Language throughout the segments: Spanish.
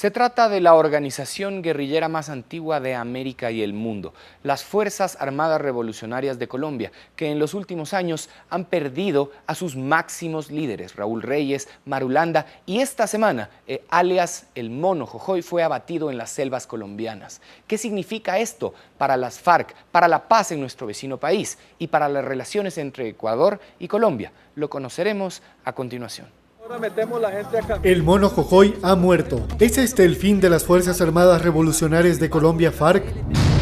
Se trata de la organización guerrillera más antigua de América y el mundo, las Fuerzas Armadas Revolucionarias de Colombia, que en los últimos años han perdido a sus máximos líderes, Raúl Reyes, Marulanda, y esta semana, alias el Mono Jojoy, fue abatido en las selvas colombianas. ¿Qué significa esto para las FARC, para la paz en nuestro vecino país y para las relaciones entre Ecuador y Colombia? Lo conoceremos a continuación. El Mono Jojoy ha muerto. ¿Es este el fin de las Fuerzas Armadas Revolucionarias de Colombia, FARC?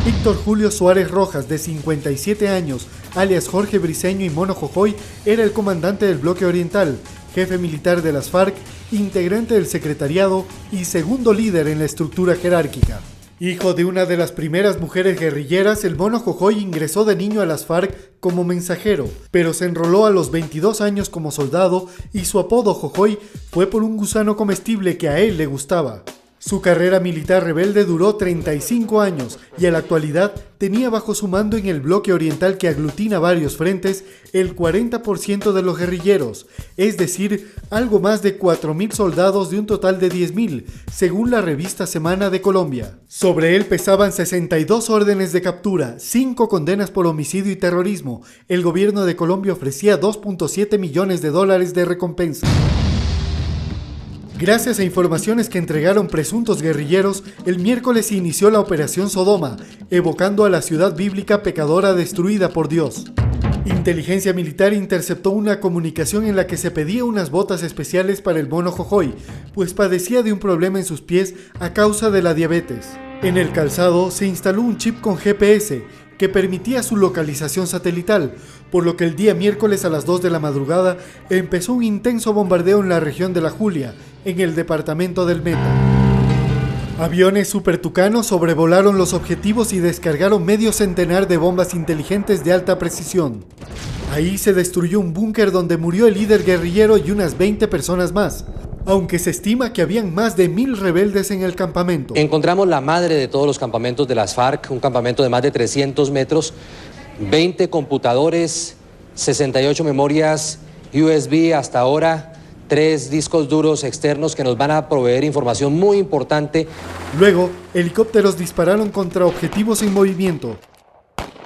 Víctor Julio Suárez Rojas, de 57 años, alias Jorge Briceño y Mono Jojoy, era el comandante del Bloque Oriental, jefe militar de las FARC, integrante del secretariado y segundo líder en la estructura jerárquica. Hijo de una de las primeras mujeres guerrilleras, el Mono Jojoy ingresó de niño a las FARC como mensajero, pero se enroló a los 22 años como soldado y su apodo Jojoy fue por un gusano comestible que a él le gustaba. Su carrera militar rebelde duró 35 años y en la actualidad tenía bajo su mando en el Bloque Oriental, que aglutina varios frentes, el 40% de los guerrilleros, es decir, algo más de 4.000 soldados de un total de 10.000, según la revista Semana de Colombia. Sobre él pesaban 62 órdenes de captura, 5 condenas por homicidio y terrorismo. El gobierno de Colombia ofrecía $2.7 millones de recompensa. Gracias a informaciones que entregaron presuntos guerrilleros, el miércoles se inició la Operación Sodoma, evocando a la ciudad bíblica pecadora destruida por Dios. Inteligencia militar interceptó una comunicación en la que se pedía unas botas especiales para el Mono Jojoy, pues padecía de un problema en sus pies a causa de la diabetes. En el calzado se instaló un chip con GPS que permitía su localización satelital, por lo que el día miércoles a las 2 de la madrugada empezó un intenso bombardeo en la región de La Julia, en el departamento del Meta. Aviones Super Tucano sobrevolaron los objetivos y descargaron medio centenar de bombas inteligentes de alta precisión. Ahí se destruyó un búnker donde murió el líder guerrillero y unas 20 personas más, aunque se estima que habían más de 1.000 rebeldes en el campamento. Encontramos la madre de todos los campamentos de las FARC, un campamento de más de 300 metros, 20 computadores, 68 memorias USB hasta ahora, 3 discos duros externos que nos van a proveer información muy importante. Luego, helicópteros dispararon contra objetivos en movimiento.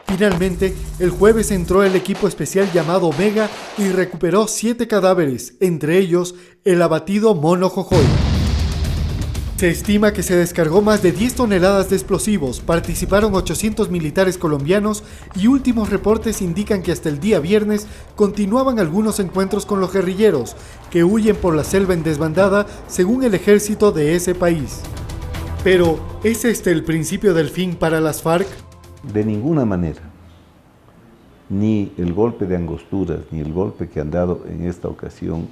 Finalmente, el jueves entró el equipo especial llamado Omega y recuperó 7 cadáveres, entre ellos el abatido Mono Jojoy. Se estima que se descargó más de 10 toneladas de explosivos, participaron 800 militares colombianos y últimos reportes indican que hasta el día viernes continuaban algunos encuentros con los guerrilleros, que huyen por la selva en desbandada según el ejército de ese país. Pero, ¿es este el principio del fin para las FARC? De ninguna manera. Ni el golpe de Angosturas, ni el golpe que han dado en esta ocasión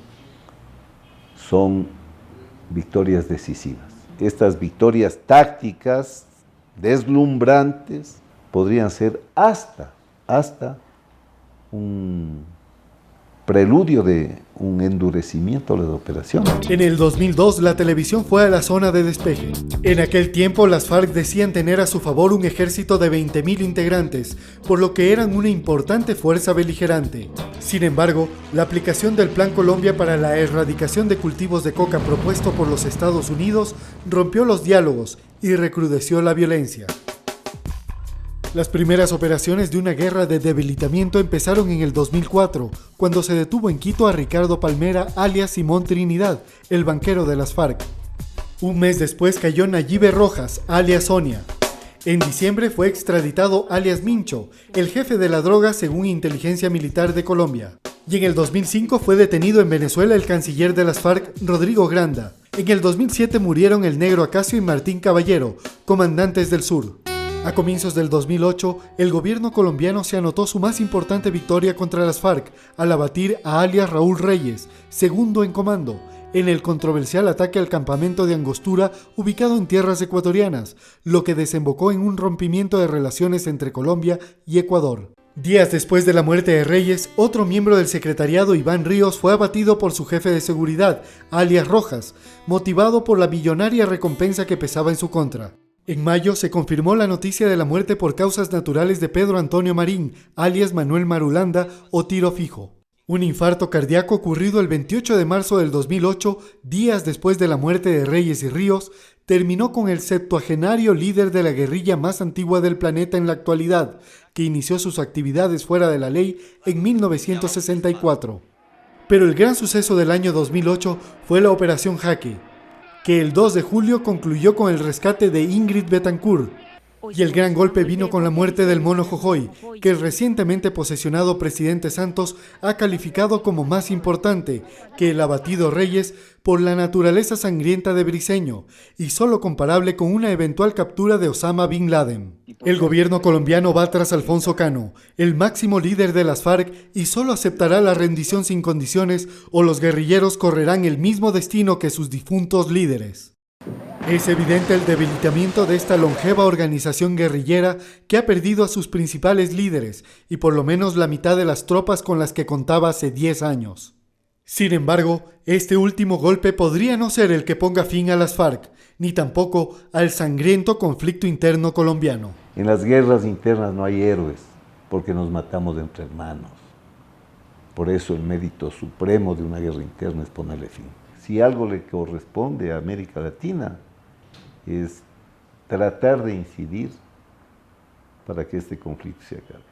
son victorias decisivas. Estas victorias tácticas, deslumbrantes, podrían ser hasta un preludio de un endurecimiento de la operación. En el 2002, la televisión fue a la zona de despeje. En aquel tiempo, las FARC decían tener a su favor un ejército de 20.000 integrantes, por lo que eran una importante fuerza beligerante. Sin embargo, la aplicación del Plan Colombia para la erradicación de cultivos de coca propuesto por los Estados Unidos rompió los diálogos y recrudeció la violencia. Las primeras operaciones de una guerra de debilitamiento empezaron en el 2004, cuando se detuvo en Quito a Ricardo Palmera, alias Simón Trinidad, el banquero de las FARC. Un mes después cayó Nayibe Rojas, alias Sonia. En diciembre fue extraditado alias Mincho, el jefe de la droga según Inteligencia Militar de Colombia. Y en el 2005 fue detenido en Venezuela el canciller de las FARC, Rodrigo Granda. En el 2007 murieron el Negro Acacio y Martín Caballero, comandantes del sur. A comienzos del 2008, el gobierno colombiano se anotó su más importante victoria contra las FARC al abatir a alias Raúl Reyes, segundo en comando, en el controversial ataque al campamento de Angostura ubicado en tierras ecuatorianas, lo que desembocó en un rompimiento de relaciones entre Colombia y Ecuador. Días después de la muerte de Reyes, otro miembro del secretariado, Iván Ríos, fue abatido por su jefe de seguridad, alias Rojas, motivado por la millonaria recompensa que pesaba en su contra. En mayo se confirmó la noticia de la muerte por causas naturales de Pedro Antonio Marín, alias Manuel Marulanda o Tiro Fijo. Un infarto cardíaco ocurrido el 28 de marzo del 2008, días después de la muerte de Reyes y Ríos, terminó con el septuagenario líder de la guerrilla más antigua del planeta en la actualidad, que inició sus actividades fuera de la ley en 1964. Pero el gran suceso del año 2008 fue la Operación Jaque, que el 2 de julio concluyó con el rescate de Ingrid Betancourt. Y el gran golpe vino con la muerte del Mono Jojoy, que el recientemente posesionado presidente Santos ha calificado como más importante que el abatido Reyes por la naturaleza sangrienta de Briceño y solo comparable con una eventual captura de Osama Bin Laden. El gobierno colombiano va tras Alfonso Cano, el máximo líder de las FARC, y solo aceptará la rendición sin condiciones o los guerrilleros correrán el mismo destino que sus difuntos líderes. Es evidente el debilitamiento de esta longeva organización guerrillera que ha perdido a sus principales líderes y por lo menos la mitad de las tropas con las que contaba hace 10 años. Sin embargo, este último golpe podría no ser el que ponga fin a las FARC, ni tampoco al sangriento conflicto interno colombiano. En las guerras internas no hay héroes, porque nos matamos entre hermanos. Por eso el mérito supremo de una guerra interna es ponerle fin. Si algo le corresponde a América Latina, es tratar de incidir para que este conflicto se acabe.